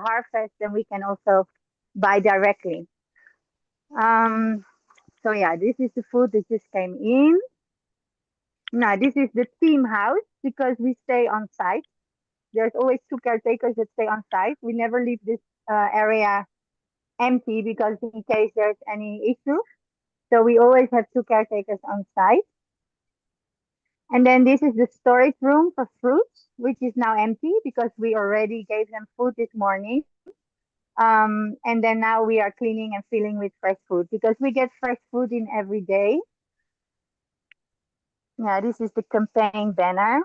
harvest, then we can also buy directly. So yeah, this is the food that just came in. Now this is the team house because we stay on site. There's always two caretakers that stay on site. We never leave this area empty because in case there's any issue. So we always have two caretakers on site. And then this is the storage room for fruits, which is now empty because we already gave them food this morning. And then now we are cleaning and filling with fresh food because we get fresh food in every day. Yeah, this is the campaign banner.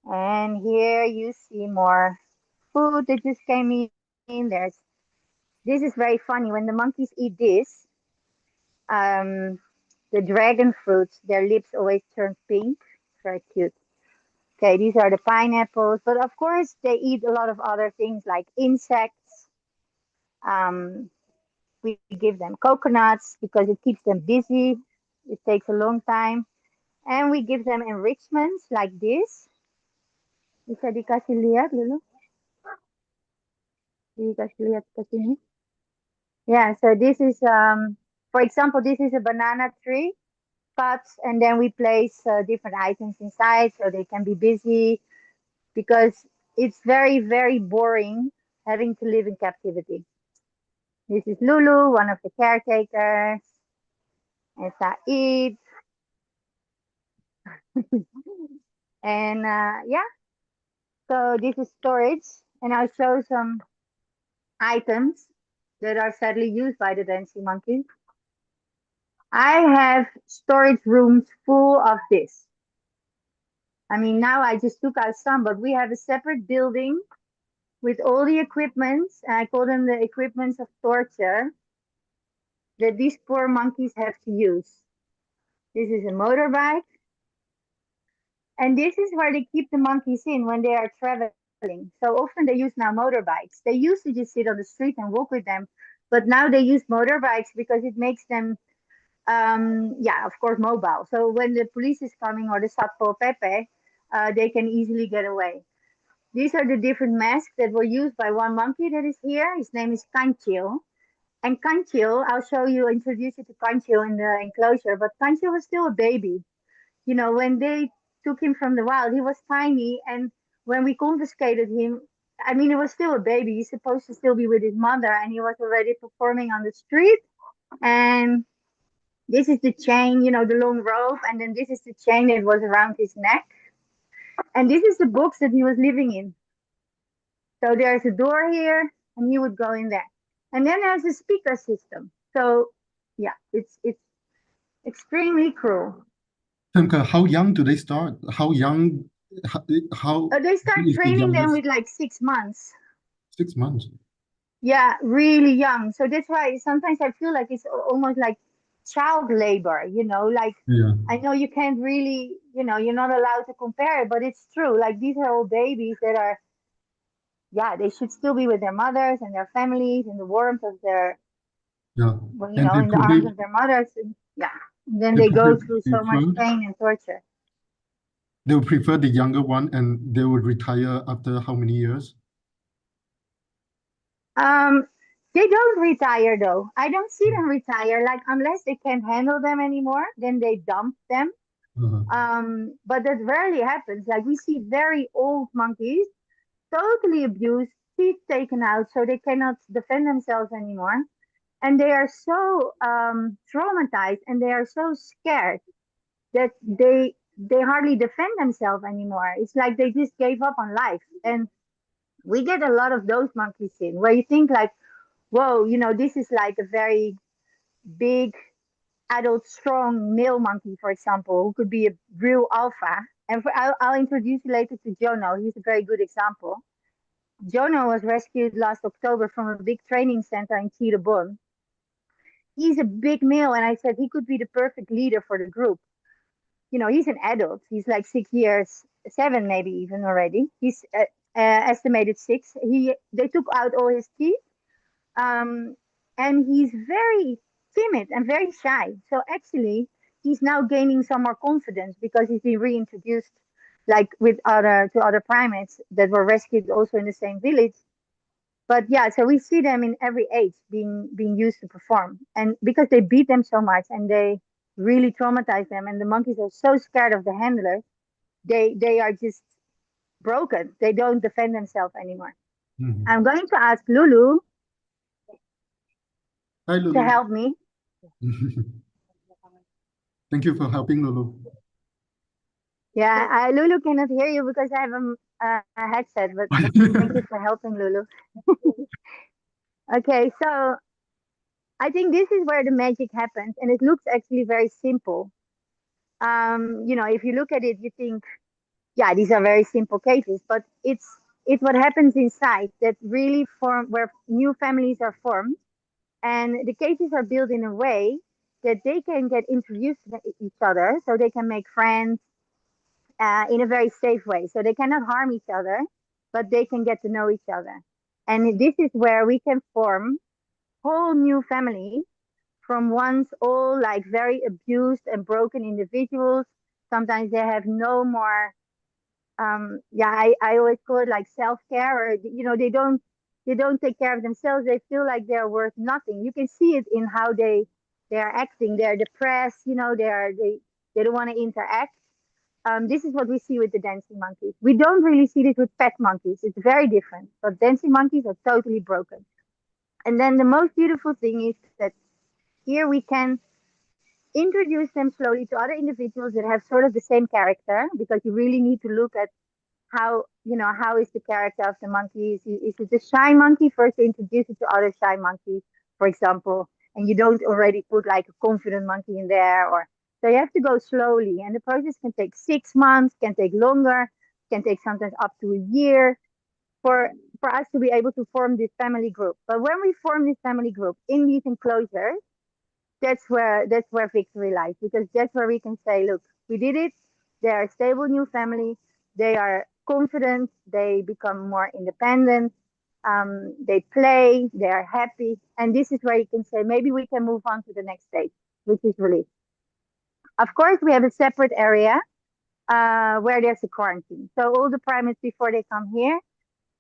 And here you see more food that just came in. This is very funny. When the monkeys eat this, the dragon fruits, their lips always turn pink. Very cute. Okay, these are the pineapples, but of course they eat a lot of other things like insects. We give them coconuts because it keeps them busy. It takes a long time. And we give them enrichments like this. Bisa dikasih lihat dulu. Dikasih lihat ke sini. Yeah, so this is, for example, this is a banana tree pots, and then we place different items inside so they can be busy because it's very, very boring having to live in captivity. This is Lulu, one of the caretakers, and Said. And yeah, so this is storage, and I'll show some items that are sadly used by the dancing monkeys. I have storage rooms full of this. I mean, now I just took out some, but we have a separate building with all the equipments, and I call them the equipments of torture that these poor monkeys have to use. This is a motorbike. And this is where they keep the monkeys in when they are traveling. So often they use now motorbikes. They used to just sit on the street and walk with them, but now they use motorbikes because it makes them, yeah, of course, mobile. So when the police is coming or the Satpol Pepe, they can easily get away. These are the different masks that were used by one monkey that is here. His name is Kancil. And Kancil, I'll show you, introduce you to Kancil in the enclosure, but Kancil was still a baby. You know, when they took him from the wild, he was tiny, and when we confiscated him, I mean, he was still a baby. He's supposed to still be with his mother, and he was already performing on the street. And this is the chain, you know, the long rope, and then this is the chain that was around his neck. And this is the box that he was living in. So there's a door here, and he would go in there. And then there's a speaker system. So yeah, it's extremely cruel. Femke, how young do they start? How young? How they start is the training them youngest? with like 6 months. 6 months. Yeah, really young. So that's why sometimes I feel like it's almost like child labor, you know, like Yeah. I know you can't really, you know, you're not allowed to compare it, but it's true. Like these are all babies that are, yeah, they should still be with their mothers and their families in the warmth of their, Yeah. well, you And know, they in the arms probably of their mothers. And, yeah. And then they they go probably through so much prefer pain and torture. they would prefer the younger one, and they would retire after how many years? Um, they don't retire though. I don't see them retire. Like unless they can't handle them anymore, then they dump them. Uh-huh. But that rarely happens. Like we see very old monkeys, totally abused, teeth taken out, so they cannot defend themselves anymore, and they are so traumatized and they are so scared that they hardly defend themselves anymore. It's like they just gave up on life, and we get a lot of those monkeys in where you think like, whoa, you know, this is like a very big adult strong male monkey, for example, who could be a real alpha. And I'll introduce you later to Jono. He's a very good example. Jono was rescued last October from a big training center in Cirebon. He's a big male, and I said he could be the perfect leader for the group. You know, he's an adult. He's like 6 years, 7 maybe even already. He's estimated 6. They took out all his teeth, and he's very timid and very shy. So actually, he's now gaining some more confidence because he's been reintroduced, like with other primates that were rescued also in the same village. But yeah, so we see them in every age being used to perform, and because they beat them so much and they really traumatize them, and the monkeys are so scared of the handlers, they are just broken. They don't defend themselves anymore. Mhm. I'm going to ask Lulu Hi, to Lulu. help me. Thank you for helping, Lulu. Yeah, Lulu cannot hear you because I have a headset, but thank you for helping, Lulu. Okay, so I think this is where the magic happens, and it looks actually very simple. If you look at it, you think, yeah, these are very simple cases, but it's what happens inside that really form where new families are formed, and the cases are built in a way that they can get introduced to each other, so they can make friends in a very safe way. So they cannot harm each other, but they can get to know each other. And this is where we can form whole new families from once all like very abused and broken individuals. Sometimes they have no more I always call it like self-care, or they don't take care of themselves. They feel like they're worth nothing. You can see it in how they are acting. They're depressed, they don't want to interact. This is what we see with the dancing monkeys. We don't really see this with pet monkeys. It's very different, but dancing monkeys are totally broken. And then the most beautiful thing is that here we can introduce them slowly to other individuals that have sort of the same character, because you really need to look at how is the character of the monkey. Is it a shy monkey? First, you introduce it to other shy monkeys, for example, and you don't already put like a confident monkey in there. Or so you have to go slowly, and the process can take 6 months, can take longer, can take sometimes up to a year for for us to be able to form this family group. But when we form this family group in these enclosures, that's where victory lies, because that's where we can say, look, we did it. They are a stable new family. They are confident. They become more independent. They play. They are happy, and this is where you can say maybe we can move on to the next stage, which is release. Of course, we have a separate area where there's a quarantine. So all the primates before they come here,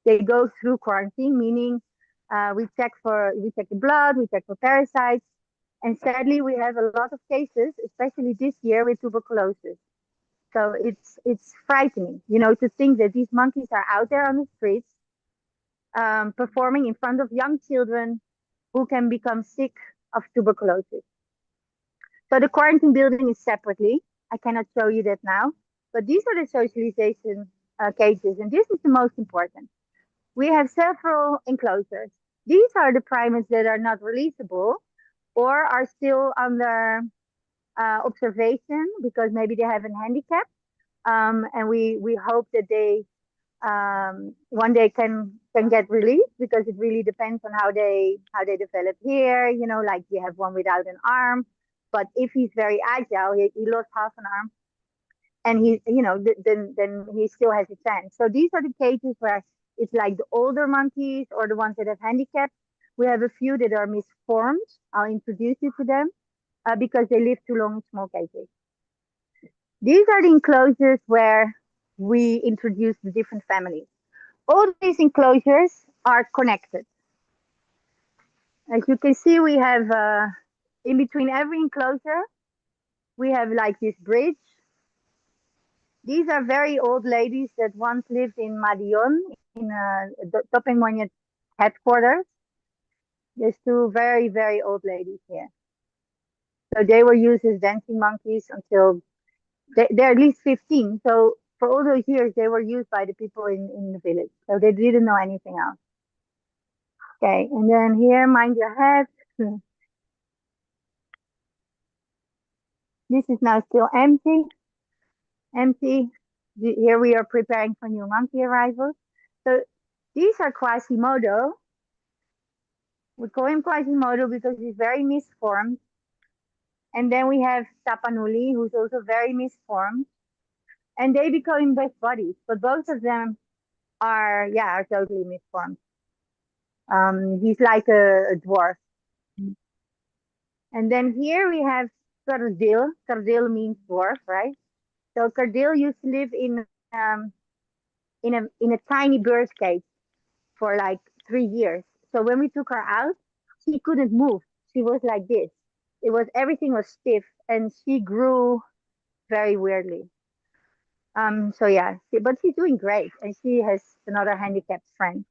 they go through quarantine, meaning we check the blood, we check for parasites, and sadly, we have a lot of cases, especially this year, with tuberculosis. So it's frightening, to think that these monkeys are out there on the streets, performing in front of young children who can become sick of tuberculosis. So the quarantine building is separately. I cannot show you that now, but these are the socialization cages, and this is the most important. We have several enclosures. These are the primates that are not releasable or are still under observation because maybe they have a handicap, and we hope that they one day can get released, because it really depends on how they develop here. Like we have one without an arm, but if he's very agile, he lost half an arm, and then he still has a chance. So these are the cases where it's like the older monkeys or the ones that have handicaps. We have a few that are misformed. I'll introduce you to them because they live too long in small cages. These are the enclosures where we introduce the different families. All these enclosures are connected. As you can see, we have in between every enclosure, we have like this bridge. These are very old ladies that once lived in Madiun, in the Topeng Monyet headquarters. There's two very, very old ladies here. So they were used as dancing monkeys until they're at least 15. So for all those years, they were used by the people in the village. So they didn't know anything else. Okay, and then here, mind your head. This is now still empty. Empty. Here we are preparing for new monkey arrivals. So these are Quasimodo. We call him Quasimodo because he's very misformed. And then we have Tapanuli, who's also very misformed. And they become best buddies, but both of them are totally misformed. He's like a dwarf. And then here we have Kardil. Kardil means dwarf, right? So Kardil used to live in a tiny bird cage for like 3 years. So when we took her out, she couldn't move. She was like this. Everything was stiff, and she grew very weirdly. So yeah, but she's doing great, and she has another handicapped friend.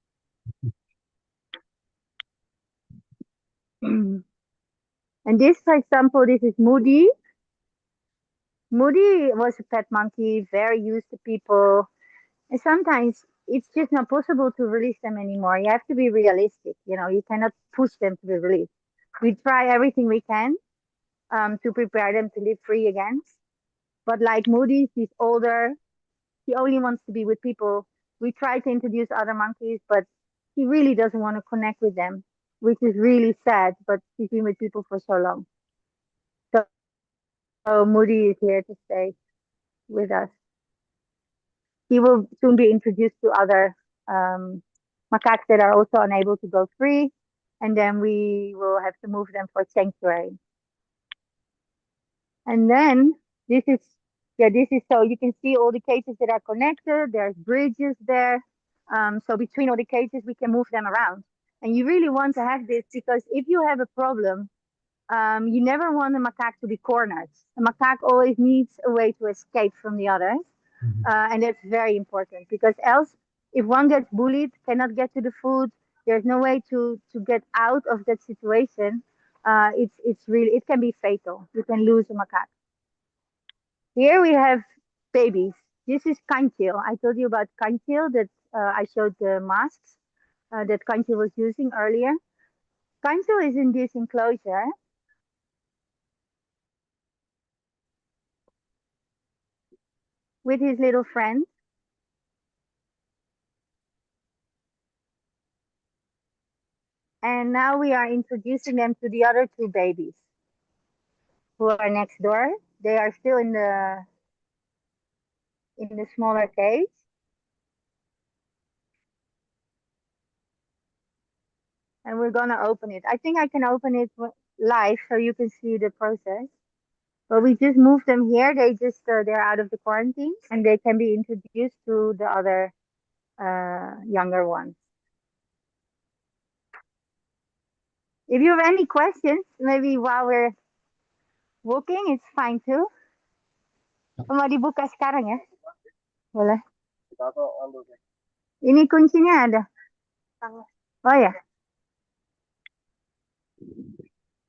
And this, for example, this is Moody. Moody was a pet monkey, very used to people. And sometimes it's just not possible to release them anymore. You have to be realistic. You cannot push them to be released. We try everything we can to prepare them to live free again. But like Moody, he's older. He only wants to be with people. We try to introduce other monkeys, but he really doesn't want to connect with them, which is really sad. But he's been with people for so long. So Moody is here to stay with us. He will soon be introduced to other macaques that are also unable to go free, and then we will have to move them for sanctuary. And then this is, yeah, this is, so you can see all the cages that are connected. There's bridges there. So between all the cages, we can move them around. And you really want to have this because if you have a problem, you never want a macaque to be cornered. A macaque always needs a way to escape from the others. And that's very important because else, if one gets bullied, cannot get to the food, there's no way to get out of that situation. It can be fatal. You can lose a macaque. Here we have babies. This is Kanchil. I told you about Kanchil that I showed the masks that Kanchil was using earlier. Kanchil is in this enclosure. With his little friend. And now we are introducing them to the other two babies who are next door. They are still in the smaller cage. And we're gonna open it. I think I can open it live so you can see the process. But we just moved them here. They're out of the quarantine and they can be introduced to the other younger ones. If you have any questions, maybe while we're walking, it's fine too. Mau dibuka sekarang ya? Boleh. Ini kuncinya ada. Oh ya.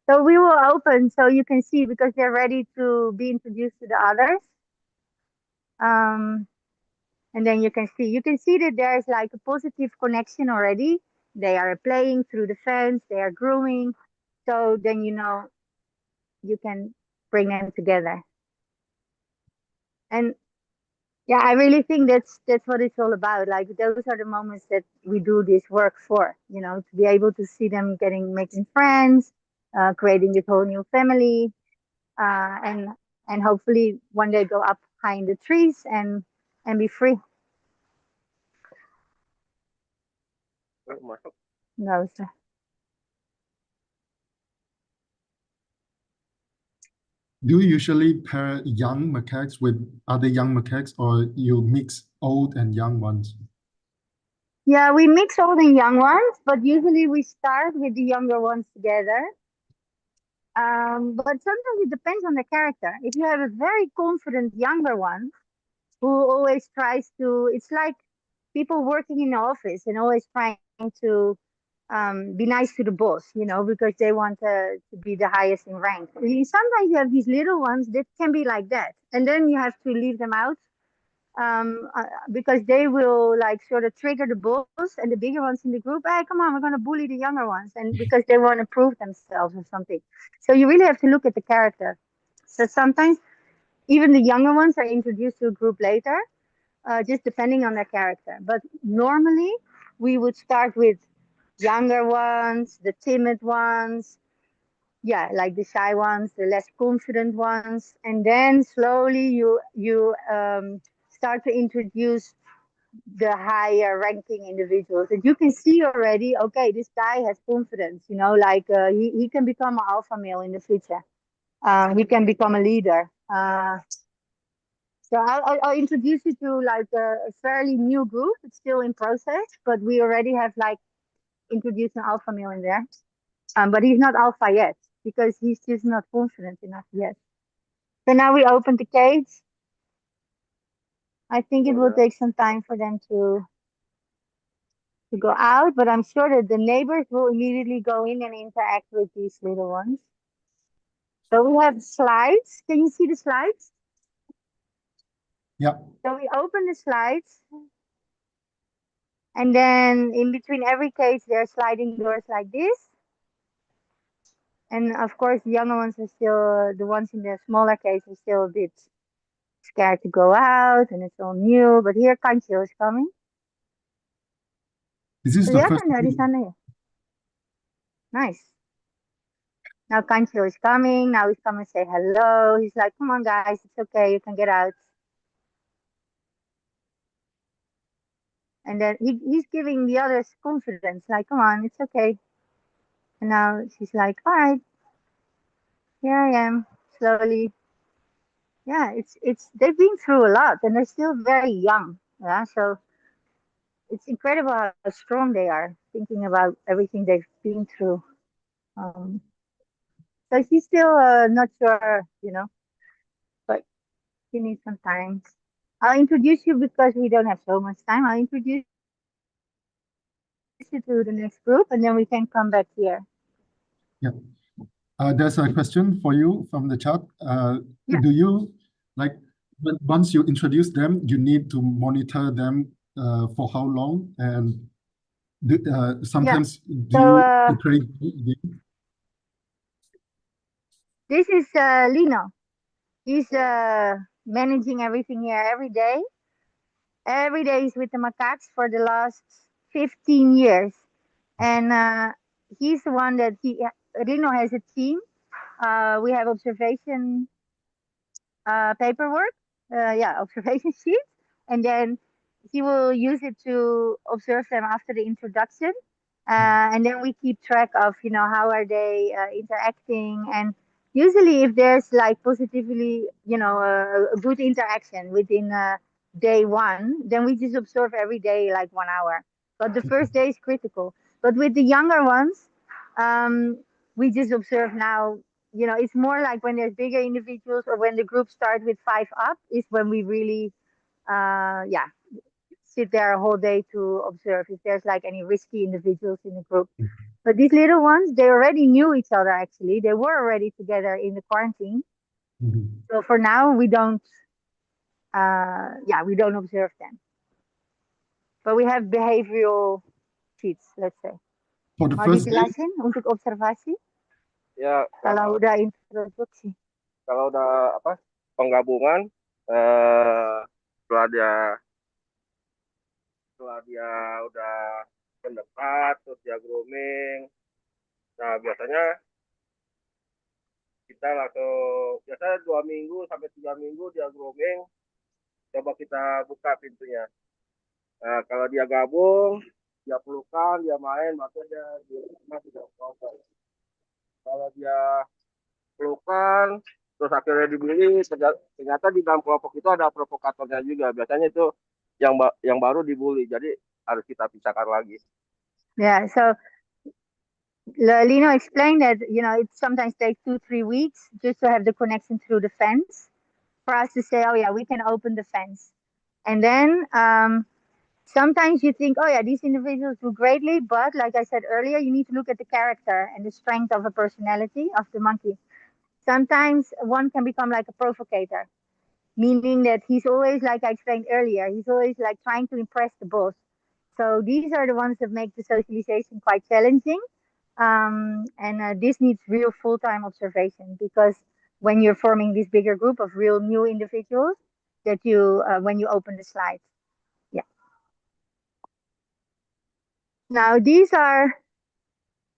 So we will open so you can see because they're ready to be introduced to the others. And then you can see that there's like a positive connection already. They are playing through the fence, they are grooming. So then you can bring them together. And yeah, I really think that's what it's all about. Like those are the moments that we do this work for, to be able to see them making friends, creating this whole new family, and hopefully one day go up high in the trees and be free. No, sir. Do you usually pair young macaques with other young macaques, or you mix old and young ones? Yeah, we mix old and young ones, but usually we start with the younger ones together. But sometimes it depends on the character. If you have a very confident younger one who always tries to, it's like people working in the office and always trying to be nice to the boss, because they want to be the highest in rank. Sometimes you have these little ones that can be like that. And then you have to leave them out because they will like sort of trigger the boss and the bigger ones in the group. Hey, come on, we're going to bully the younger ones, and because they want to prove themselves or something. So you really have to look at the character. So sometimes even the younger ones are introduced to a group later, just depending on their character. But normally we would start with younger ones, the timid ones, yeah, like the shy ones, the less confident ones, and then slowly you start to introduce the higher ranking individuals, and you can see already, okay, this guy has confidence, like he can become an alpha male in the future. He can become a leader. So I'll introduce you to like a fairly new group. It's still in process, but we already have like introduce an alpha male in there. But he's not alpha yet because he's just not confident enough yet. So now we open the cage. I think it will take some time for them to go out, but I'm sure that the neighbors will immediately go in and interact with these little ones. So we have slides. Can you see the slides? Yeah. So we open the slides, and then in between every cage there are sliding doors like this. And of course, the younger ones are still, the ones in the smaller cage are still a bit scared to go out, and it's all new. But here Kancho is coming. Is this the first Kelihatan nggak di time? sana ya? Nice. Now Kancho is coming. Now he's coming to say hello. He's like, come on, guys, it's okay. You can get out. And then he's giving the others confidence, like, come on, it's okay. And now she's like, all right, here I am, slowly. Yeah, it's they've been through a lot, and they're still very young. Yeah, so it's incredible how strong they are, thinking about everything they've been through. Um, so she's still not sure, but she needs some time. I'll introduce you because we don't have so much time. I'll introduce you to the next group, and then we can come back here. Yeah. There's a question for you from the chat. Yeah, Do you, like, once you introduce them, you need to monitor them for how long? And yeah. sometimes do So you separate them? this is Lino. He's managing everything here every day. Every day he's with the macaques for the last 15 years. And he's the one that Lino has a team. We have observation paperwork, observation sheets, and then he will use it to observe them after the introduction, and then we keep track of how are they interacting, and usually if there's like positively a good interaction within day one, then we just observe every day like 1 hour. But the first day is critical. But with the younger ones, um, we just observe now. It's more like when there's bigger individuals or when the group start with 5 up is when we really, sit there a whole day to observe if there's like any risky individuals in the group. But these little ones, they already knew each other actually. They were already together in the quarantine. Mhm. So for now, we don't observe them. But we have behavioral sheets, let's say. For the Mau first day, dijelasin untuk observasi? Ya, Kalau udah introduksi. kalau udah penggabungan, eh, setelah dia setelah dia udah mendekat, terus dia grooming. Nah, biasanya kita langsung, biasanya 2 minggu sampai 3 minggu dia grooming, coba kita buka pintunya. Nah, kalau dia gabung, dia pelukan, dia main, maka dia tidak apa. Kalau dia pelukan, terus akhirnya dibeli, ternyata di dalam kelompok itu ada provokatornya juga. Biasanya itu yang baru dibully, jadi harus kita pisahkan lagi. Yeah, so Lino explained that it sometimes takes 2-3 weeks just to have the connection through the fence for us to say, oh yeah, we can open the fence. And then sometimes you think, oh yeah, these individuals do greatly, but like I said earlier, you need to look at the character and the strength of a personality of the monkey. Sometimes one can become like a provocator, meaning that he's always, like I explained earlier, he's always like trying to impress the boss. So these are the ones that make the socialization quite challenging. And this needs real full-time observation because when you're forming this bigger group of real new individuals, that when you open the slides. Yeah. Now these are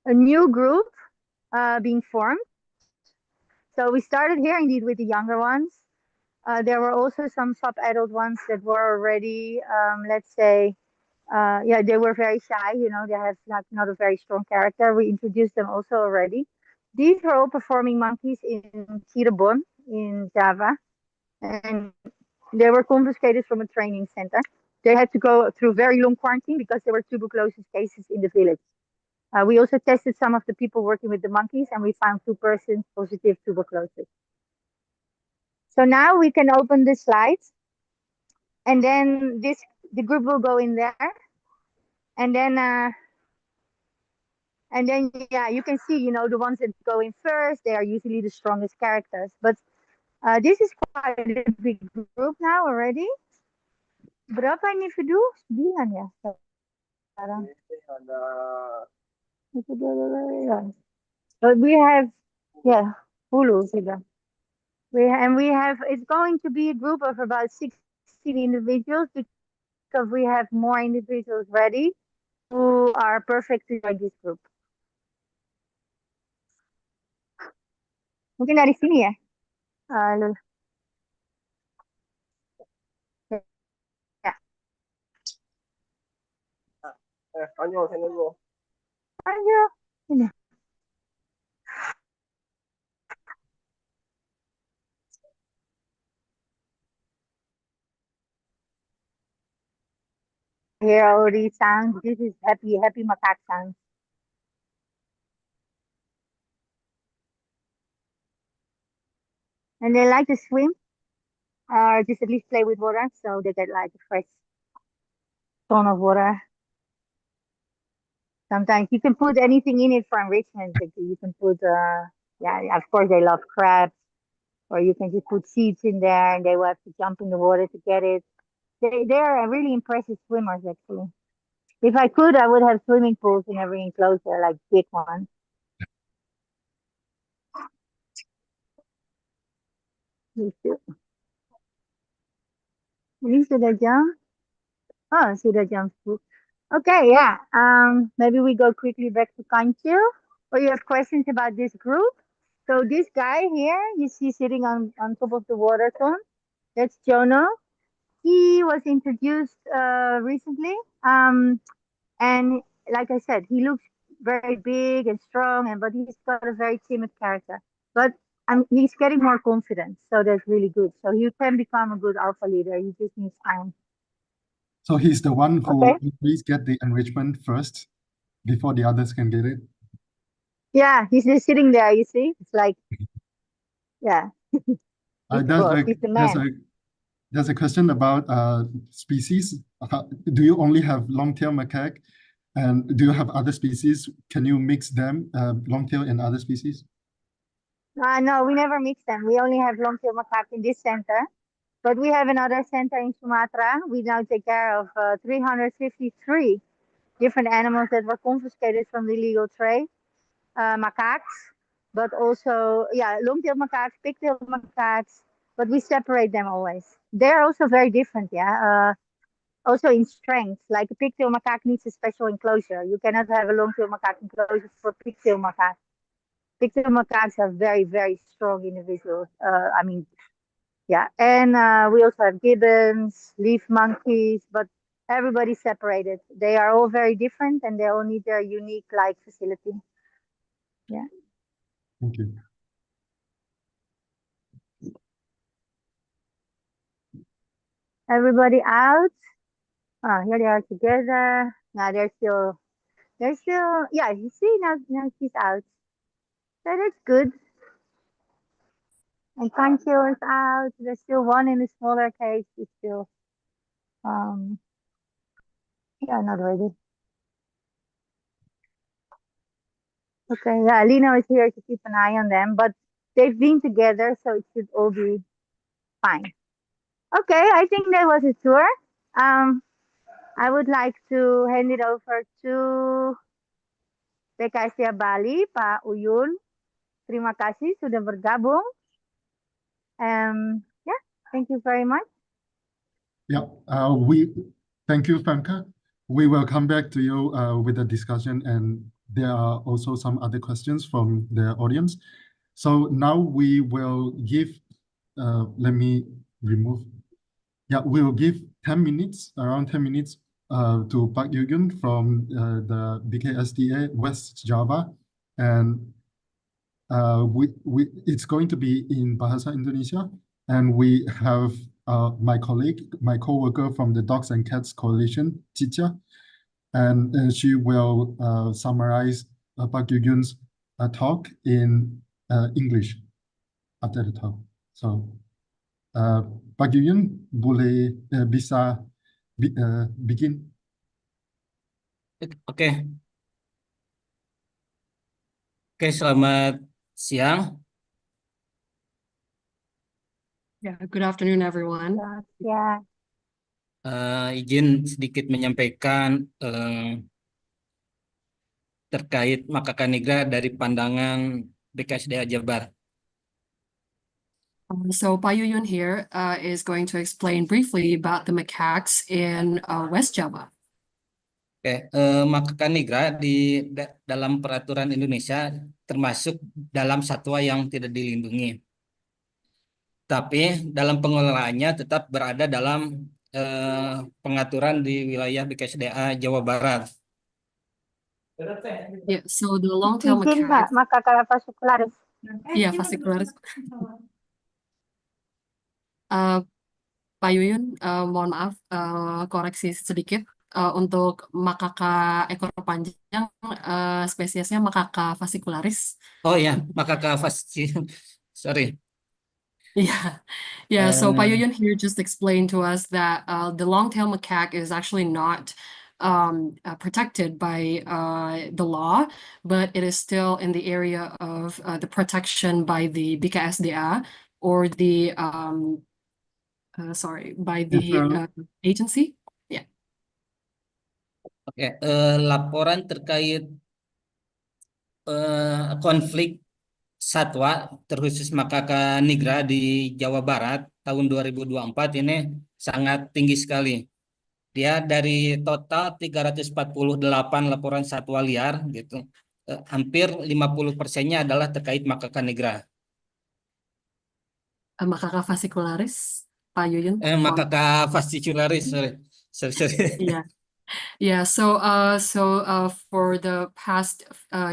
a new group being formed. So we started here indeed with the younger ones. There were also some sub-adult ones that were already, let's say, they were very shy. They have like not a very strong character. We introduced them also already. These were all performing monkeys in Cirebon in Java, and they were confiscated from a training center. They had to go through very long quarantine because there were tuberculosis cases in the village. We also tested some of the people working with the monkeys, and we found 2 persons positive tuberculosis. So now we can open the slides, and then the group will go in there, and then yeah, you can see, the ones that go in first, they are usually the strongest characters. But this is quite a big group now already. Berapa individu? 9 ya sekarang. But we have, yeah, 10 sudah. It's going to be a group of about 16 individuals because we have more individuals ready who are perfect to join this group. Mungkin dari sini ya. Ya. Ayo, saya dulu. Ayo. Ini. Hear all these sounds. This is happy macaque sounds. And they like to swim or just at least play with water, so they get like a fresh ton of water. Sometimes you can put anything in it for enrichment. Like you can put, yeah, of course they love crabs, or you can just put seeds in there and they will have to jump in the water to get it. They're really impressive swimmers, actually. If I could, I would have swimming pools in every enclosure, like big ones. Ini sudah jam? Oh, sudah jam 10. Okay, yeah. Maybe we go quickly back to Kanchu. Or you have questions about this group? So this guy here, you see sitting on top of the water cone, that's Jono. He was introduced recently. And like I said, he looks very big and strong, but he's got a very timid character. But he's getting more confident, so that's really good. So he can become a good alpha leader. He just needs time. So he's the one who Okay. please get the enrichment first before the others can get it. Yeah, he's just sitting there. You see, it's like, yeah. He's the man. There's a question about species. Do you only have long-tail macaque, and do you have other species? Can you mix them, long-tail and other species? No, we never mix them. We only have long-tail macaque in this center, but we have another center in Sumatra. We now take care of 353 different animals that were confiscated from the illegal trade, macaques, but also, yeah, long-tail macaques, pigtail macaques, but we separate them always. They're also very different, yeah. Also in strength, like a pigtail macaque needs a special enclosure. You cannot have a long-tail macaque enclosure for pigtail macaque. Pigtail macaques are very, very strong individuals. I mean, yeah. And we also have gibbons, leaf monkeys, but everybody's separated. They are all very different and they all need their unique facility. Yeah. Thank you. Everybody out. Here they are together. Now they're still, yeah, you see, now she's out. So that's good. And Kancho is out. There's still one in the smaller cage. It's still, yeah, not ready. Okay, yeah, Lino is here to keep an eye on them, but they've been together, so it should all be fine. Okay, I think that was a tour. I would like to hand it over to KSDA Bali, Pak Uyun. Terima kasih sudah bergabung. Yeah, thank you very much. Yeah, thank you, Femke. We will come back to you with a discussion, and there are also some other questions from the audience. So now we will give, let me remove. Yeah, we will give 10 minutes, around 10 minutes to Pak Yuyun from the BKSDA West Java. And it's going to be in Bahasa Indonesia. And we have my colleague, my co-worker from the Dogs and Cats Coalition, Cica, and she will summarize Pak Yuyun's talk in English after the talk. So, Pak Yuyun bisa begin. Oke, selamat siang. Yeah, good afternoon, everyone. Ya, Izin sedikit menyampaikan terkait Macaca nigra dari pandangan BKSDA Jabar. So Yuyun here is going to explain briefly about the macaques in West Java. Oke, Macaca nigra dalam peraturan Indonesia termasuk dalam satwa yang tidak dilindungi. Tapi dalam pengelolaannya tetap berada dalam pengaturan di wilayah BKSDA Jawa Barat. Yeah, so the long-tail izin Mbak, macaques, macaque fascicularis. yeah, fascicularis. Pak Yuyun, mohon maaf, koreksi sedikit. Untuk makaka ekor panjang, spesiesnya Macaca fascicularis. Oh ya, Macaca sorry. Yeah, yeah. So Yuyun here just explained to us that the long-tail macaque is actually not protected by the law, but it is still in the area of the protection by the KSDA or the by the agency. Yeah. Oke, laporan terkait konflik satwa terkhusus Macaca nigra di Jawa Barat tahun 2024 ini sangat tinggi sekali. Dia dari total 348 laporan satwa liar gitu. Hampir 50%-nya adalah terkait Macaca nigra. Macaca fascicularis, Pak Yuyun. Macaca fascicularis, sorry. Yeah. Yeah, so for the past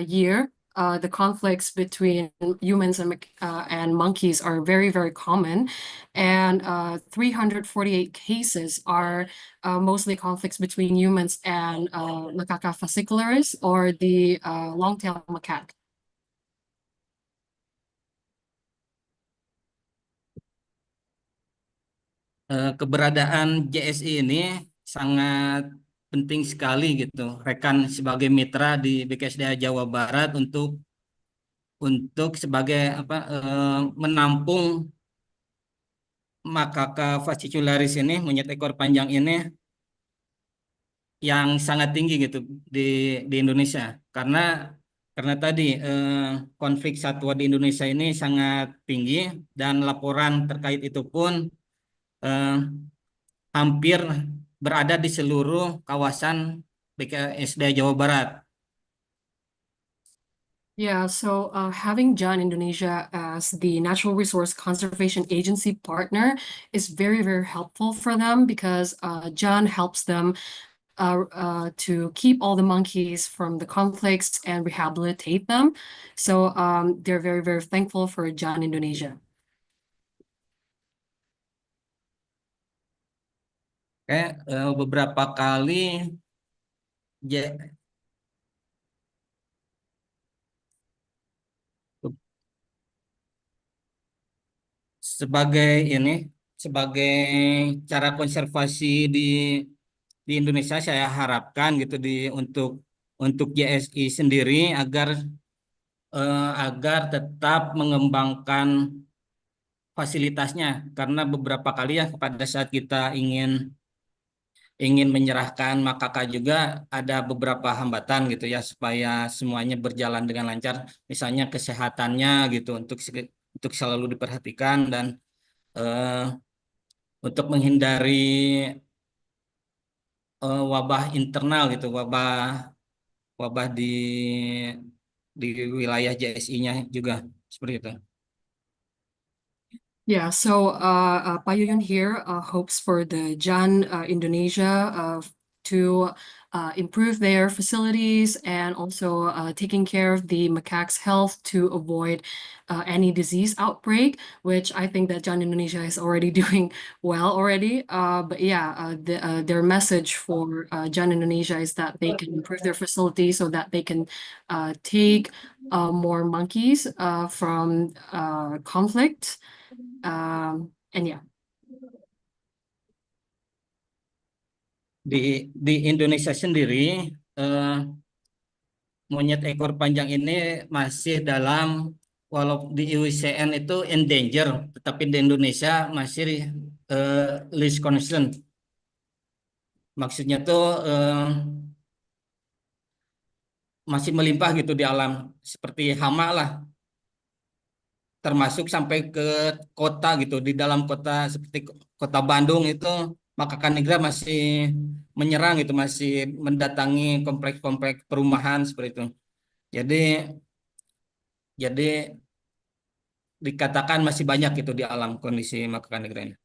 year, the conflicts between humans and monkeys are very, very common, and 348 cases are mostly conflicts between humans and Macaca fascicularis or the long-tail macaque. Keberadaan JSI ini sangat penting sekali gitu, rekan sebagai mitra di BKSDA Jawa Barat untuk sebagai menampung Macaca fascicularis ini, monyet ekor panjang ini yang sangat tinggi gitu di Indonesia, karena tadi konflik satwa di Indonesia ini sangat tinggi dan laporan terkait itu pun hampir berada di seluruh kawasan BKSDA Jawa Barat. Yeah, so having JAAN Indonesia as the Natural Resource Conservation Agency partner is very, very helpful for them because JAAN helps them to keep all the monkeys from the conflicts and rehabilitate them. So they're very, very thankful for JAAN Indonesia. Beberapa kali sebagai cara konservasi di Indonesia, saya harapkan gitu untuk JSI sendiri agar tetap mengembangkan fasilitasnya, karena beberapa kali ya pada saat kita ingin menyerahkan Macaca juga ada beberapa hambatan gitu ya, supaya semuanya berjalan dengan lancar, misalnya kesehatannya gitu untuk selalu diperhatikan dan untuk menghindari wabah internal gitu, wabah di wilayah JSI-nya juga seperti itu. Yeah, so Pak Yuyun here hopes for the JAAN Indonesia to improve their facilities and also taking care of the macaques' health to avoid any disease outbreak, which I think that JAAN Indonesia is already doing well already. But yeah, their message for JAAN Indonesia is that they can improve their facilities so that they can take more monkeys from conflict. And yeah. Di Indonesia sendiri, monyet ekor panjang ini masih dalam, walau di IUCN itu endanger, tetapi di Indonesia masih least concern. Maksudnya tuh masih melimpah gitu di alam, seperti hama lah, termasuk sampai ke kota gitu. Di dalam kota seperti kota Bandung itu Macaque nigra masih menyerang gitu, masih mendatangi kompleks-kompleks perumahan seperti itu. Jadi jadi dikatakan masih banyak gitu di alam kondisi Macaque nigra ini.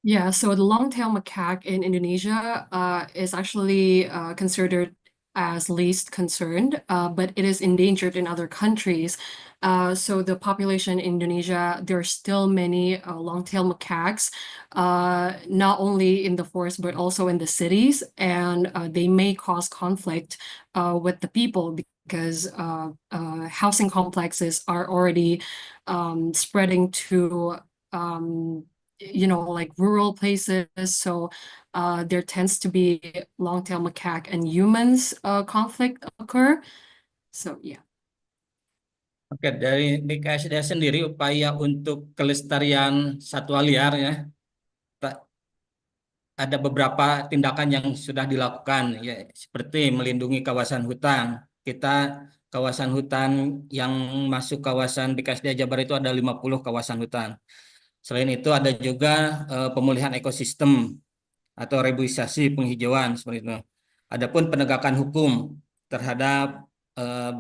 Yeah, so the long-tail macaque in Indonesia is actually considered as least concerned, but it is endangered in other countries. So the population in Indonesia, there are still many long-tail macaques, not only in the forest, but also in the cities, and they may cause conflict with the people because housing complexes are already spreading to like rural places. So there tends to be long-tail macaque and humans conflict occur. So yeah. Oke, di KSDA sendiri upaya untuk kelestarian satwa liar ya, ada beberapa tindakan yang sudah dilakukan ya, seperti melindungi kawasan hutan. Kawasan hutan yang masuk kawasan di KSDA Jabar itu ada 50 kawasan hutan. Selain itu ada juga pemulihan ekosistem atau reboisasi penghijauan seperti itu. Adapun penegakan hukum terhadap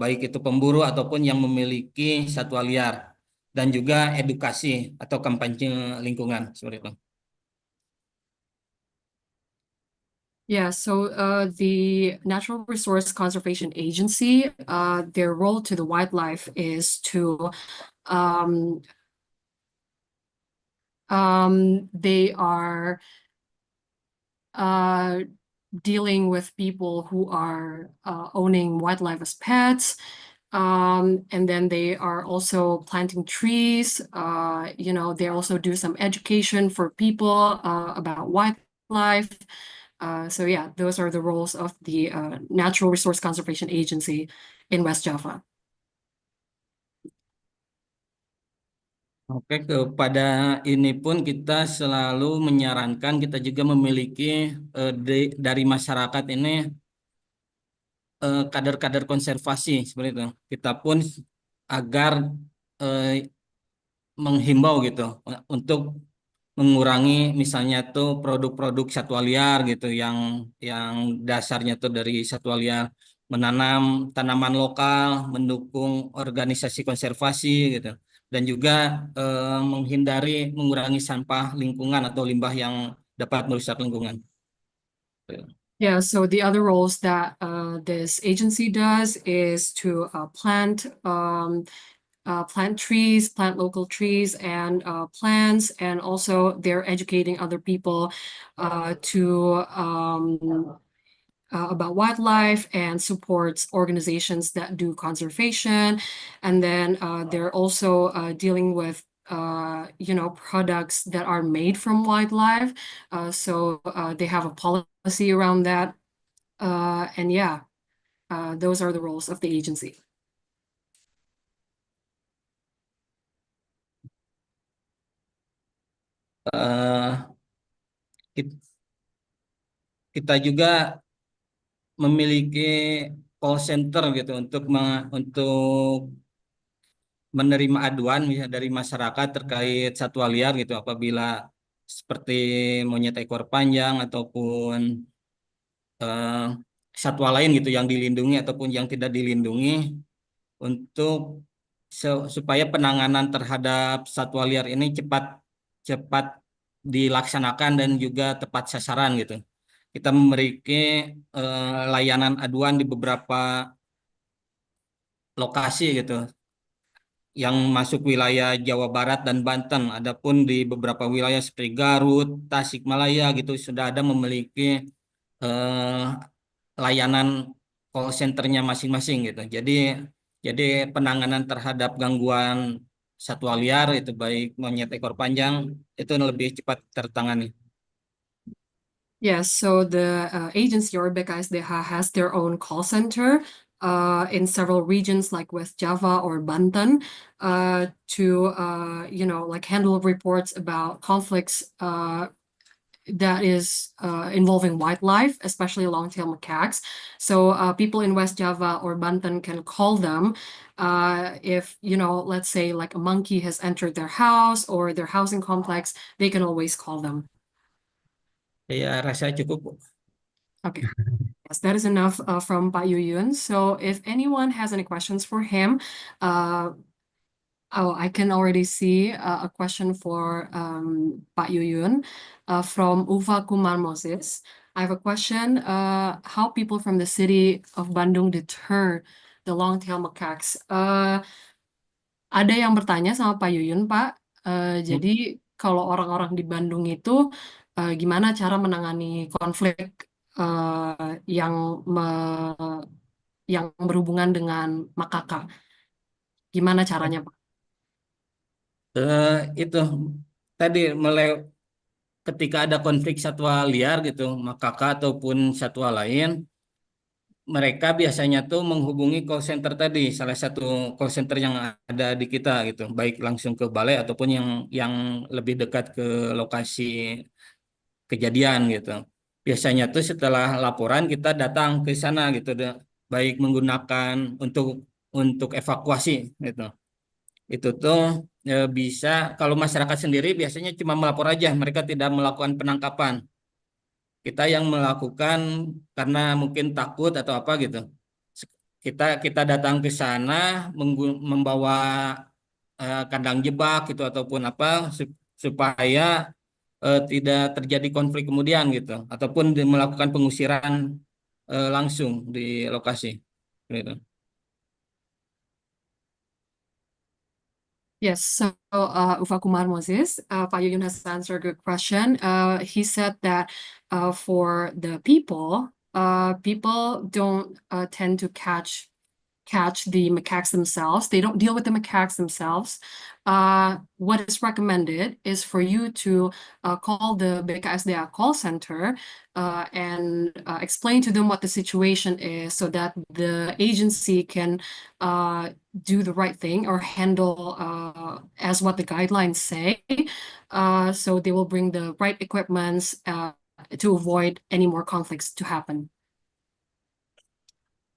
baik itu pemburu ataupun yang memiliki satwa liar, dan juga edukasi atau kampanye lingkungan seperti itu. Yeah, so the Natural Resource Conservation Agency, their role to the wildlife is to they are dealing with people who are owning wildlife as pets. And then they are also planting trees. They also do some education for people about wildlife. So yeah, those are the roles of the Natural Resource Conservation Agency in West Java. Oke, kepada ini pun kita selalu menyarankan, kita juga memiliki dari masyarakat ini kader-kader konservasi seperti itu. Kita pun agar menghimbau gitu untuk mengurangi misalnya tuh produk-produk satwa liar gitu yang dasarnya tuh dari satwa liar, menanam tanaman lokal, mendukung organisasi konservasi gitu, dan juga mengurangi sampah lingkungan atau limbah yang dapat merusak lingkungan. Yeah, so the other roles that this agency does is to plant trees, plant local trees and plants, and also they're educating other people about wildlife and supports organizations that do conservation. And then they're also dealing with products that are made from wildlife. So they have a policy around that. And yeah, those are the roles of the agency. Kita juga memiliki call center gitu untuk menerima aduan dari masyarakat terkait satwa liar gitu, apabila seperti monyet ekor panjang ataupun satwa lain gitu yang dilindungi ataupun yang tidak dilindungi, untuk supaya penanganan terhadap satwa liar ini cepat dilaksanakan dan juga tepat sasaran gitu. kita memiliki layanan aduan di beberapa lokasi gitu yang masuk wilayah Jawa Barat dan Banten. Adapun di beberapa wilayah seperti Garut, Tasikmalaya gitu sudah ada memiliki eh, layanan call centernya masing-masing gitu. Jadi penanganan terhadap gangguan satwa liar itu baik monyet ekor panjang itu lebih cepat tertangani. Yes, so the agency or BKSDA has their own call center in several regions like West Java or Banten to like handle reports about conflicts that is involving wildlife, especially long-tail macaques. So people in West Java or Banten can call them if, let's say like a monkey has entered their house or their housing complex, they can always call them. Ya, rasa cukup, Bu. Okay. Yes, that is enough from Pak Yuyun. So if anyone has any questions for him, I can already see a question for Pak Yuyun from Uva Kumar Moses. I have a question, how people from the city of Bandung deter the long-tail macaques. Ada yang bertanya sama Pak Yuyun, Pak. Jadi kalau orang-orang di Bandung itu gimana cara menangani konflik yang berhubungan dengan Macaca? Gimana caranya, Pak? Itu tadi ketika ada konflik satwa liar gitu, macaca ataupun satwa lain, mereka biasanya tuh menghubungi call center tadi, salah satu call center yang ada di kita gitu, baik langsung ke balai ataupun yang lebih dekat ke lokasi kejadian gitu. Biasanya tuh setelah laporan kita datang ke sana gitu, baik menggunakan untuk evakuasi gitu. Itu tuh bisa kalau masyarakat sendiri biasanya cuma melapor aja, mereka tidak melakukan penangkapan. Kita yang melakukan karena mungkin takut atau apa gitu. Kita datang ke sana membawa kandang jebak gitu ataupun apa supaya tidak terjadi konflik kemudian gitu ataupun melakukan pengusiran langsung di lokasi gitu. Yes, so Ufa Kumar Moses, Pak Yuyun has answered a good question. He said that for the people don't tend to catch the macaques themselves. They don't deal with the macaques themselves. What is recommended is for you to call the BKSDA call center and explain to them what the situation is so that the agency can do the right thing or handle as what the guidelines say. So they will bring the right equipments to avoid any more conflicts to happen.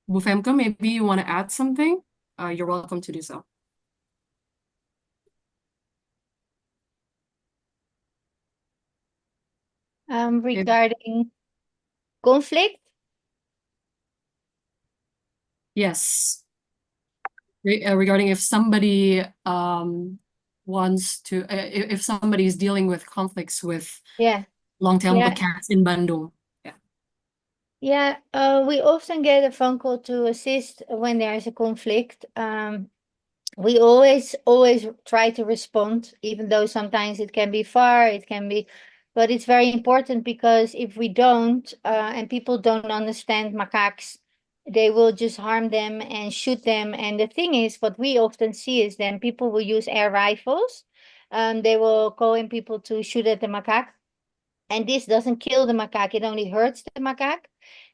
Bu Femke, maybe you want to add something? You're welcome to do so. Regarding conflict? Yes. Regarding if somebody wants to, if somebody is dealing with conflicts with long-tail macaques in Bandung. Yeah, we often get a phone call to assist when there is a conflict. We always try to respond, even though sometimes it can be far, but it's very important because if we don't, and people don't understand macaques, they will just harm them and shoot them. And the thing is, what we often see is then people will use air rifles. They will call in people to shoot at the macaque. And this doesn't kill the macaque, it only hurts the macaque.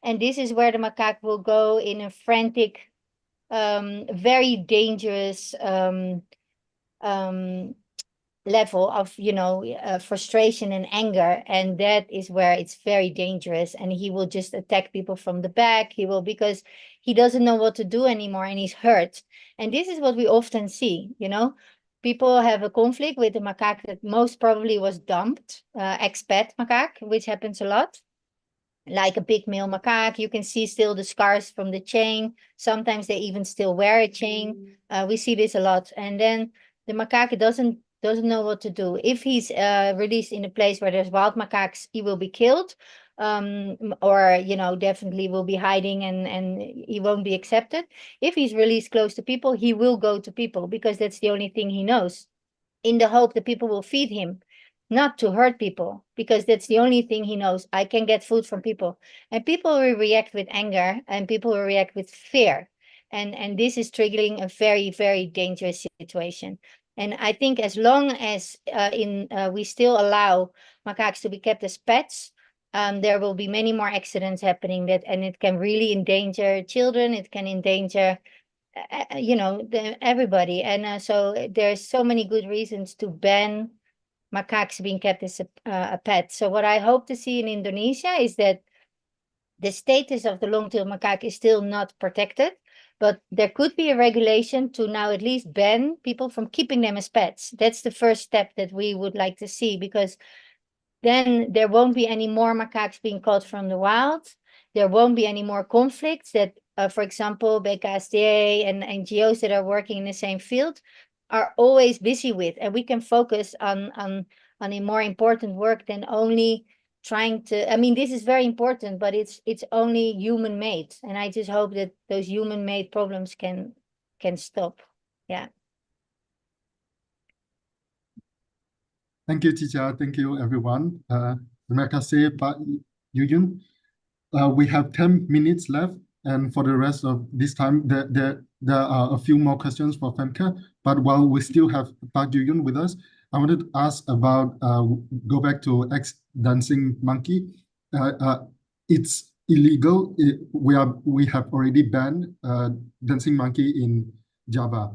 And this is where the macaque will go in a frantic, very dangerous level of, frustration and anger. And that is where it's very dangerous. And he will just attack people from the back. Because he doesn't know what to do anymore and he's hurt. And this is what we often see, People have a conflict with the macaque that most probably was dumped, expat macaque, which happens a lot. Like a big male macaque, you can see still the scars from the chain. Sometimes they even still wear a chain. We see this a lot. And then the macaque doesn't know what to do. If he's released in a place where there's wild macaques, he will be killed. or definitely will be hiding and he won't be accepted. If he's released close to people, he will go to people because that's the only thing he knows, in the hope that people will feed him, not to hurt people, because that's the only thing he knows. I can get food from people, and people will react with anger, and people will react with fear, and this is triggering a very, very dangerous situation. And I think as long as we still allow macaques to be kept as pets, there will be many more accidents happening, and it can really endanger children. It can endanger everybody. And so there's so many good reasons to ban macaques being kept as a pet. So what I hope to see in Indonesia is that the status of the long-tailed macaque is still not protected, but there could be a regulation to now at least ban people from keeping them as pets. That's the first step that we would like to see, because then there won't be any more macaques being caught from the wild. There won't be any more conflicts that, for example, KSDA and NGOs that are working in the same field are always busy with. And we can focus on a more important work than only trying to, I mean, this is very important, but it's only human made. And I just hope that those human made problems can stop. Yeah. Thank you, Cica. Thank you, everyone. Terima kasih, Pak Yuyun. We have 10 minutes left, and for the rest of this time, there are a few more questions for Femke. But while we still have Pak Yuyun with us, I wanted to ask about, go back to dancing monkey. It's illegal. We have already banned dancing monkey in Java.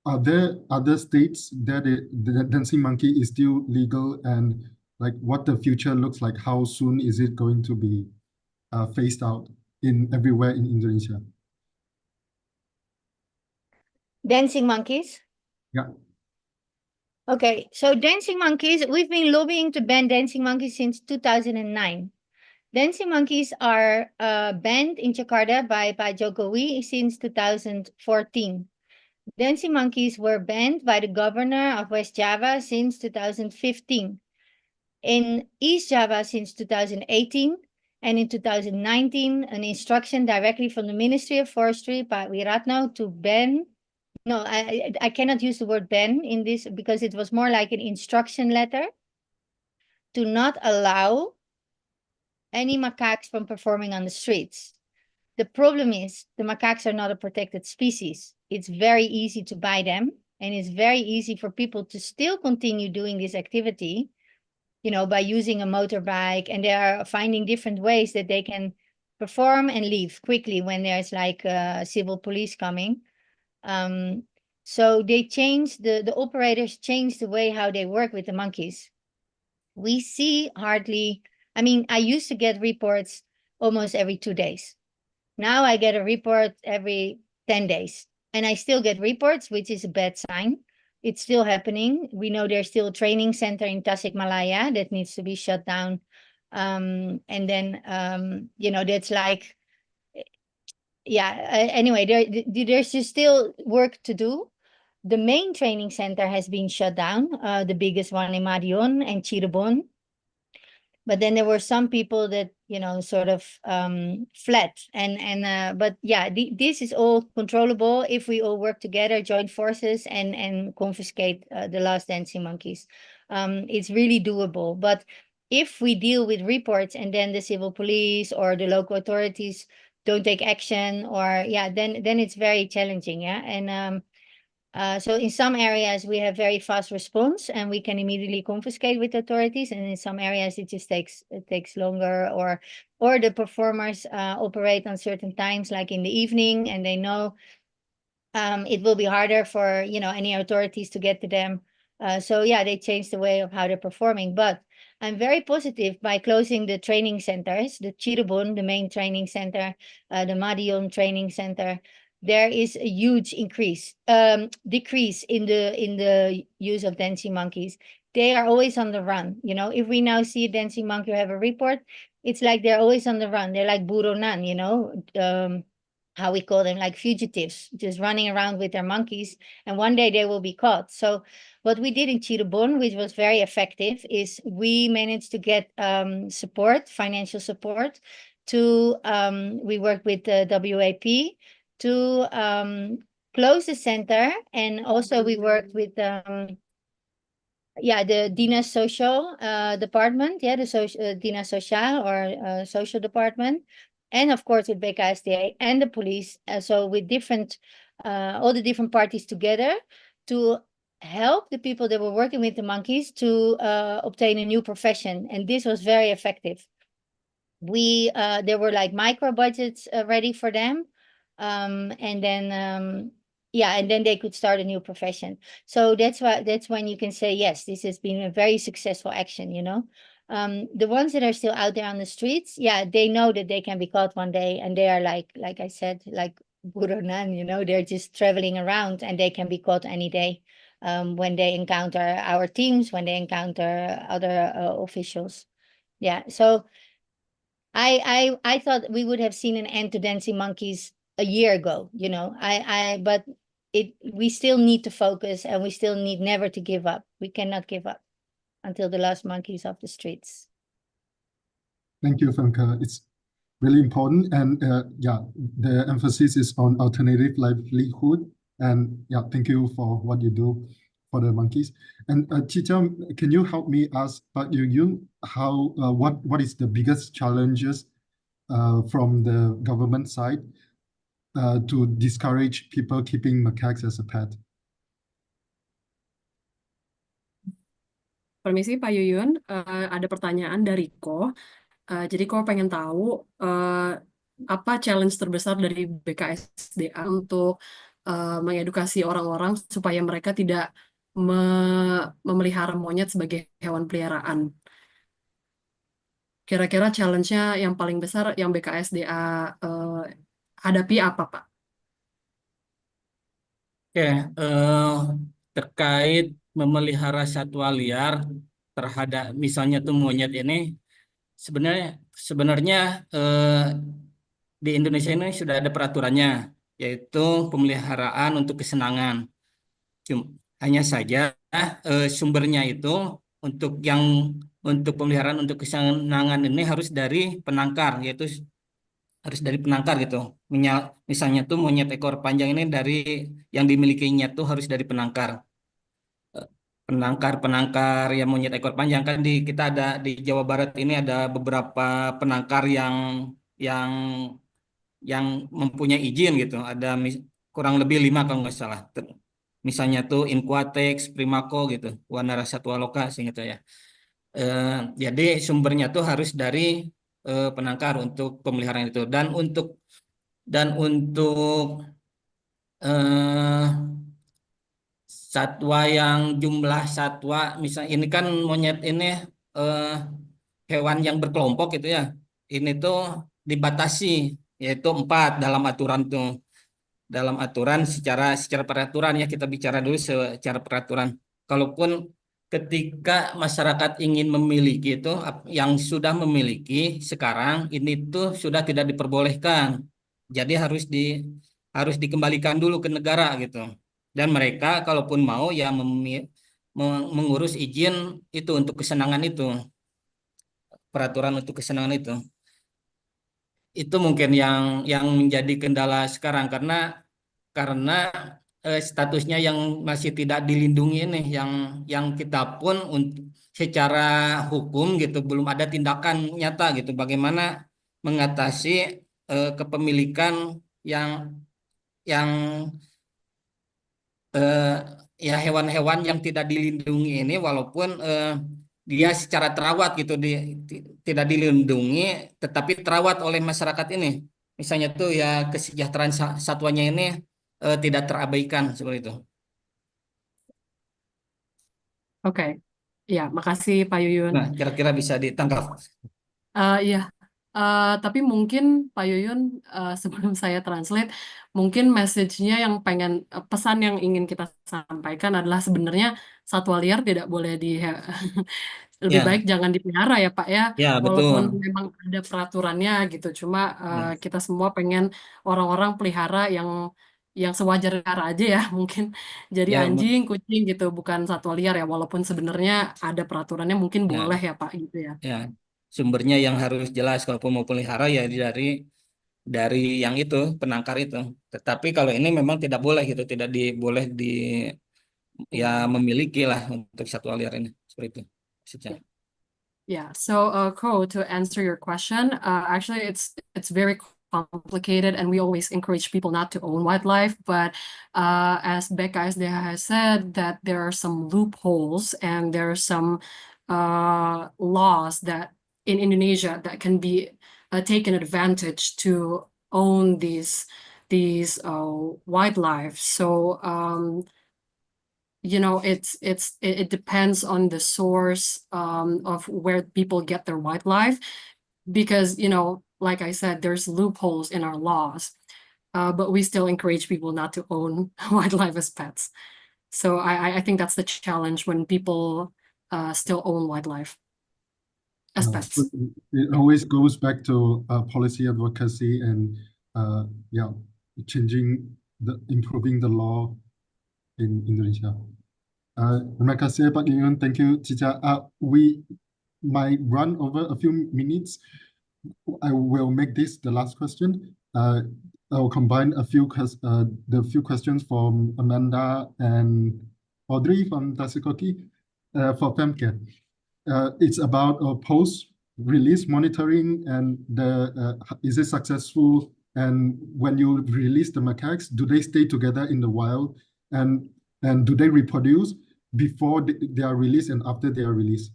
Are there other states that the dancing monkey is still legal, and like what the future looks like? How soon is it going to be phased out in everywhere in Indonesia? Dancing monkeys? Yeah. Okay, so dancing monkeys, we've been lobbying to ban dancing monkeys since 2009. Dancing monkeys are banned in Jakarta by Jokowi since 2014. Dancing monkeys were banned by the governor of West Java since 2015. In East Java since 2018. And in 2019, an instruction directly from the Ministry of Forestry, Pak Wiratno, to ban. No, I cannot use the word ban in this because it was more like an instruction letter to not allow any macaques from performing on the streets. The problem is the macaques are not a protected species. It's very easy to buy them, and it's very easy for people to still continue doing this activity, by using a motorbike, and they are finding different ways that they can perform and leave quickly when there's like civil police coming. So they changed, the operators changed the way how they work with the monkeys. We see hardly, I mean, I used to get reports almost every 2 days. Now I get a report every 10 days. And I still get reports, which is a bad sign. It's still happening. We know there's still a training center in Tasikmalaya that needs to be shut down. And then, that's like, yeah, anyway, there's just still work to do. The main training center has been shut down, the biggest one in Madiun and Cirebon. But then there were some people that, sort of fled. But yeah, this is all controllable if we all work together, join forces, and confiscate the last dancing monkeys. It's really doable. But if we deal with reports and then the civil police or the local authorities don't take action, or then it's very challenging. Yeah. And so in some areas we have very fast response and we can immediately confiscate with authorities, and in some areas it just takes longer, or the performers operate on certain times, like in the evening, and they know it will be harder for any authorities to get to them. So yeah, they change the way of how they're performing. But I'm very positive by closing the training centers, the Cirebon, the main training center, the Madiun training center. There is a huge decrease in the use of dancing monkeys. They are always on the run. If we now see a dancing monkey or have a report, it's like they're always on the run. They're like buronan, how we call them, like fugitives, just running around with their monkeys, and one day they will be caught. So what we did in Cirebon, which was very effective, is we managed to get support, financial support, to we worked with the WAP to close the center, and also we worked with the Dinas Social department, the Dinas Social or social department, and of course with BKSDA and the police. So with different, all the different parties together to help the people that were working with the monkeys to obtain a new profession, and this was very effective. There were like micro budgets ready for them, and then they could start a new profession. So that's when you can say, yes, this has been a very successful action, you know. The ones that are still out there on the streets, yeah, they know that they can be caught one day, and they are like I said, like buronan, you know, they're just traveling around and they can be caught any day, when they encounter our teams, when they encounter other officials. Yeah, so I thought we would have seen an end to dancing monkeys a year ago, you know. But we still need to focus, and we still need never to give up. We cannot give up until the last monkey is off the streets. Thank you, Femke. It's really important, and the emphasis is on alternative livelihood. And yeah, thank you for what you do for the monkeys. And Chicha, can you help me ask about Yuyun, how what is the biggest challenges from the government side to discourage people keeping macaques as a pet? Permisi Pak Yuyun, ada pertanyaan dari Ko. Jadi Ko pengen tahu apa challenge terbesar dari BKSDA untuk mengedukasi orang-orang supaya mereka tidak memelihara monyet sebagai hewan peliharaan. Kira-kira challenge-nya yang paling besar yang BKSDA hadapi apa, Pak? Oke, terkait memelihara satwa liar terhadap misalnya tuh monyet ini, sebenarnya di Indonesia ini sudah ada peraturannya, yaitu pemeliharaan untuk kesenangan. Hanya saja sumbernya itu untuk pemeliharaan untuk kesenangan ini harus dari penangkar, yaitu harus dari penangkar gitu. Misalnya tuh monyet ekor panjang ini yang dimilikinya tuh harus dari penangkar. Penangkar yang monyet ekor panjang kan kita ada di Jawa Barat ini ada beberapa penangkar yang yang mempunyai izin gitu. Ada kurang lebih 5 kalau nggak salah. Misalnya tuh Inquatex, Primaco gitu, Wanara Satwa Loka gitu ya. Jadi sumbernya tuh harus dari penangkar untuk pemeliharaan itu, dan untuk satwa yang jumlah satwa, misal ini kan monyet ini eh, hewan yang berkelompok gitu ya. Ini tuh dibatasi, yaitu 4 dalam aturan tuh. Dalam aturan secara peraturan ya, kita bicara dulu secara peraturan. Kalaupun ketika masyarakat ingin memiliki itu, yang sudah memiliki sekarang ini tuh sudah tidak diperbolehkan. Jadi harus dikembalikan dulu ke negara gitu. Dan mereka kalaupun mau ya mengurus izin itu untuk kesenangan itu, peraturan untuk kesenangan itu. Itu mungkin yang menjadi kendala sekarang karena statusnya yang masih tidak dilindungi ini, yang kita pun secara hukum gitu belum ada tindakan nyata gitu bagaimana mengatasi kepemilikan yang yang ya hewan-hewan yang tidak dilindungi ini, walaupun dia secara terawat gitu tidak dilindungi tetapi terawat oleh masyarakat ini, misalnya tuh ya kesejahteraan satwanya ini tidak terabaikan seperti itu. Oke, ya, makasih Pak Yuyun. Nah, kira-kira bisa ditangkap. Ya, Tapi mungkin Pak Yuyun, sebelum saya translate, mungkin message-nya yang pesan yang ingin kita sampaikan adalah sebenarnya satwa liar tidak boleh lebih baik Ya, jangan dipelihara ya Pak ya, ya walaupun betul. memang ada peraturannya gitu. Cuma Ya, kita semua pengen orang-orang pelihara yang sewajarnya aja ya mungkin. Jadi ya, anjing, kucing gitu, bukan satwa liar ya, walaupun sebenarnya ada peraturannya mungkin boleh ya, ya Pak gitu ya. ya. Sumbernya yang harus jelas kalau mau pelihara ya dari yang itu penangkar itu. Tetapi kalau ini memang tidak boleh gitu, tidak boleh ya memiliki lah untuk satwa liar ini seperti itu. Maksudnya. Yeah, so Ko, to answer your question, actually it's very complicated and we always encourage people not to own wildlife, but as KSDA has said that there are some loopholes and there are some laws that in Indonesia that can be taken advantage to own these wildlife. So it depends on the source of where people get their wildlife because like I said, there's loopholes in our laws, but we still encourage people not to own wildlife as pets. So I think that's the challenge when people still own wildlife as So pets. it always goes back to policy advocacy and yeah, improving the law in Indonesia. Terima kasih Pak Yuyun, thank you Cica. We might run over a few minutes. I will make this the last question. I'll combine the few questions from Amanda and Audrey from Tasikoki for Femke. It's about post-release monitoring and is it successful? And when you release the macaques, do they stay together in the wild? And do they reproduce before they are released and after they are released?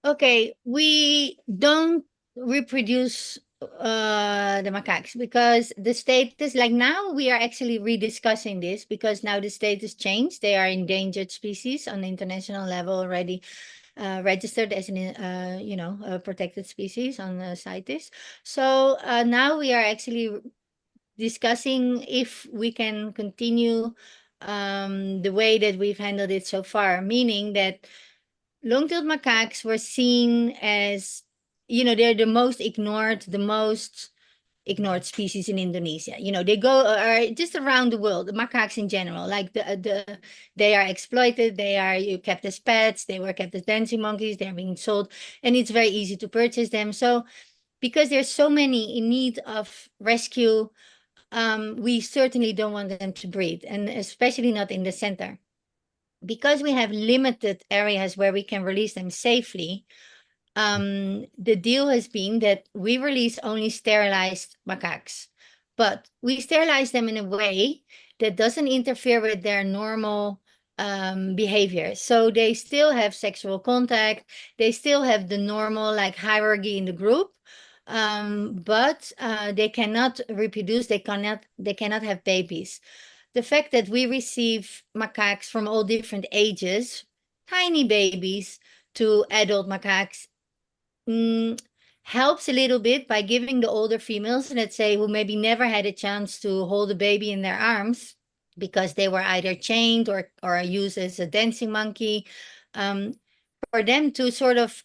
Okay, we don't reproduce the macaques because the status, like now we are actually rediscussing this because now the status changed. They are endangered species on the international level already registered as an a protected species on the CITES. So now we are actually discussing if we can continue the way that we've handled it so far, meaning that long-tailed macaques were seen as, they're the most ignored species in Indonesia. They are just around the world, the macaques in general, like they are exploited, they are kept as pets, they were kept as dancing monkeys, they're being sold, and it's very easy to purchase them. So because there's so many in need of rescue, we certainly don't want them to breed, and especially not in the center. Because we have limited areas where we can release them safely, the deal has been that we release only sterilized macaques, but we sterilize them in a way that doesn't interfere with their normal behavior. So they still have sexual contact, they still have the normal hierarchy in the group, but they cannot reproduce, they cannot have babies. The fact that we receive macaques from all different ages, tiny babies to adult macaques, helps a little bit by giving the older females, let's say, who maybe never had a chance to hold a baby in their arms because they were either chained or used as a dancing monkey, for them to sort of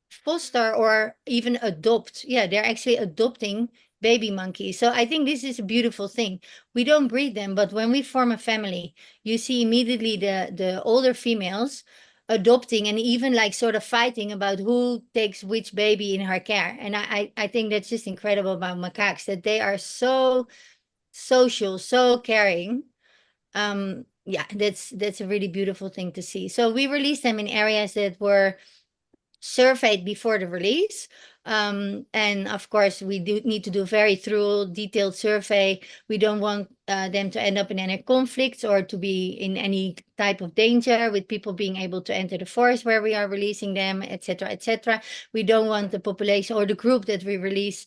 foster or even adopt. Yeah, they're actually adopting baby monkeys. So I think this is a beautiful thing. We don't breed them, but when we form a family, you see immediately the older females adopting and even sort of fighting about who takes which baby in her care. And I think that's just incredible about macaques, that they are so social, so caring. Yeah, that's a really beautiful thing to see. So we released them in areas that were surveyed before the release. And of course, we do need to do very thorough, detailed survey. We don't want them to end up in any conflicts or to be in any type of danger with people being able to enter the forest where we are releasing them, etc., etc. We don't want the population or the group that we release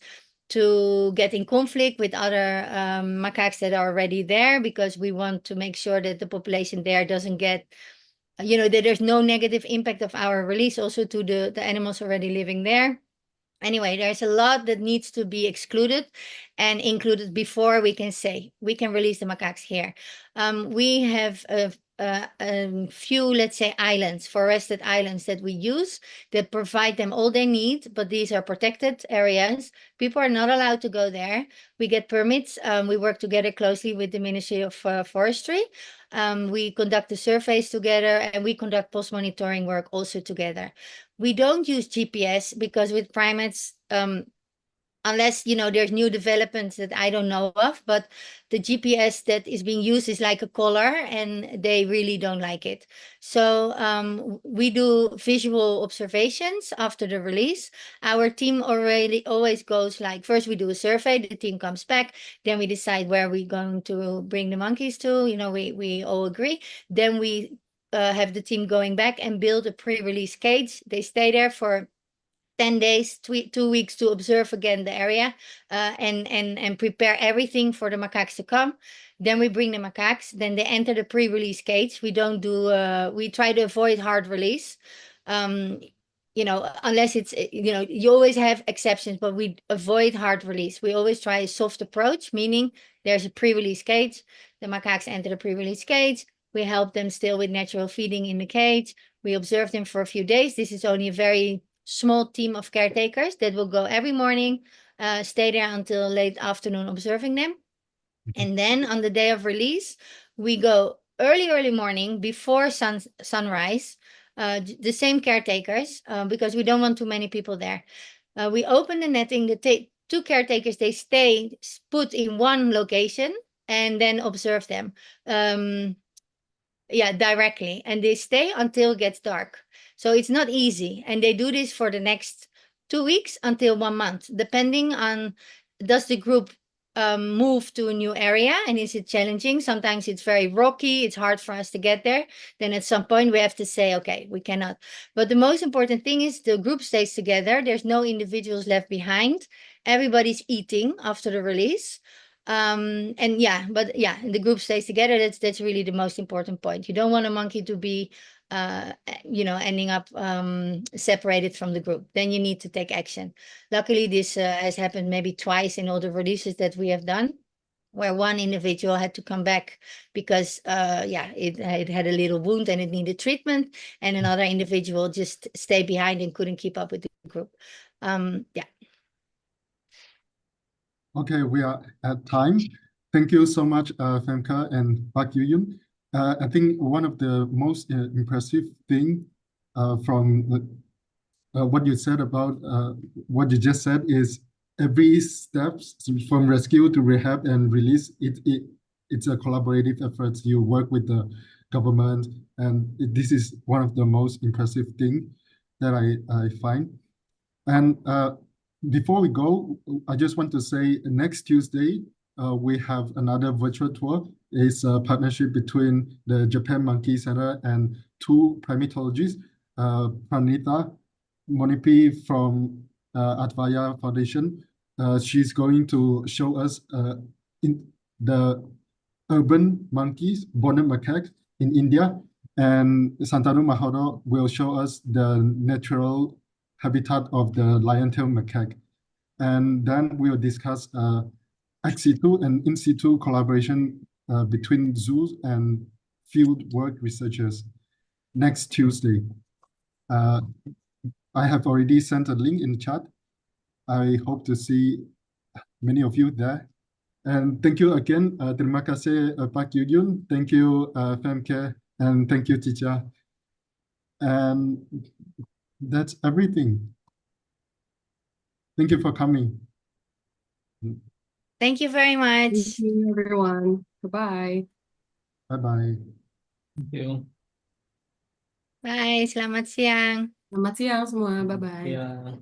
to get in conflict with other macaques that are already there, because we want to make sure that the population there doesn't get that there's no negative impact of our release also to the animals already living there. Anyway, there's a lot that needs to be excluded and included before we can say we can release the macaques here. We have a few, let's say, islands, forested islands that we use that provide them all they need, but these are protected areas. People are not allowed to go there. We get permits. We work together closely with the Ministry of Forestry. We conduct the surveys together, and we conduct post-monitoring work also together. We don't use GPS because with primates, unless there's new developments that I don't know of, but the GPS that is being used is like a collar, and they really don't like it. So we do visual observations after the release. Our team already always goes like, first we do a survey, the team comes back, then we decide where we're going to bring the monkeys to, we all agree. Then we have the team going back and build a pre-release cage. They stay there for 10 days, 2 weeks to observe again the area and prepare everything for the macaques to come. Then we bring the macaques, then they enter the pre-release cage. We don't do, we try to avoid hard release. Unless it's, you always have exceptions, but we avoid hard release. We always try a soft approach, meaning there's a pre-release cage. The macaques enter the pre-release cage. We help them still with natural feeding in the cage. We observe them for a few days. This is only a very small team of caretakers that will go every morning, stay there until late afternoon observing them. And then on the day of release, we go early morning before sunrise, the same caretakers, because we don't want too many people there. We open the netting, the two caretakers, they stay put in one location and then observe them. Directly, and they stay until it gets dark. So it's not easy, and they do this for the next 2 weeks until 1 month, depending on does the group move to a new area, and is it challenging? Sometimes it's very rocky, it's hard for us to get there. Then at some point we have to say, okay, we cannot. But the most important thing is the group stays together. There's no individuals left behind. Everybody's eating after the release. The group stays together. That's really the most important point. You don't want a monkey to be ending up separated from the group. Then you need to take action. Luckily, this has happened maybe twice in all the releases that we have done, where one individual had to come back because it had a little wound and it needed treatment, and another individual just stayed behind and couldn't keep up with the group. Okay, we are at time. Thank you so much, Femke and Pak Yuyun. I think one of the most impressive thing from what you said about what you just said is every step from rescue to rehab and release, it's a collaborative effort. You work with the government, and this is one of the most impressive thing that I find. And before we go, I just want to say next Tuesday, we have another virtual tour. It's a partnership between the Japan Monkey Center and two primatologists, Pranita Monipi from Advaya Foundation. She's going to show us in the urban monkeys, bonnet macaques in India, and Santanu Mahoro will show us the natural habitat of the lion-tail macaque. And then we'll discuss ex situ and in situ collaboration between zoos and field work researchers next Tuesday. I have already sent a link in chat. I hope to see many of you there. And thank you again. Terima kasih Pak Yuyun. Thank you Femke, and thank you Cica. And that's everything. Thank you for coming. Thank you very much. Thank you, everyone. Goodbye. Bye-bye. Thank you. Bye, selamat siang. Selamat siang semua. Bye-bye. Ya.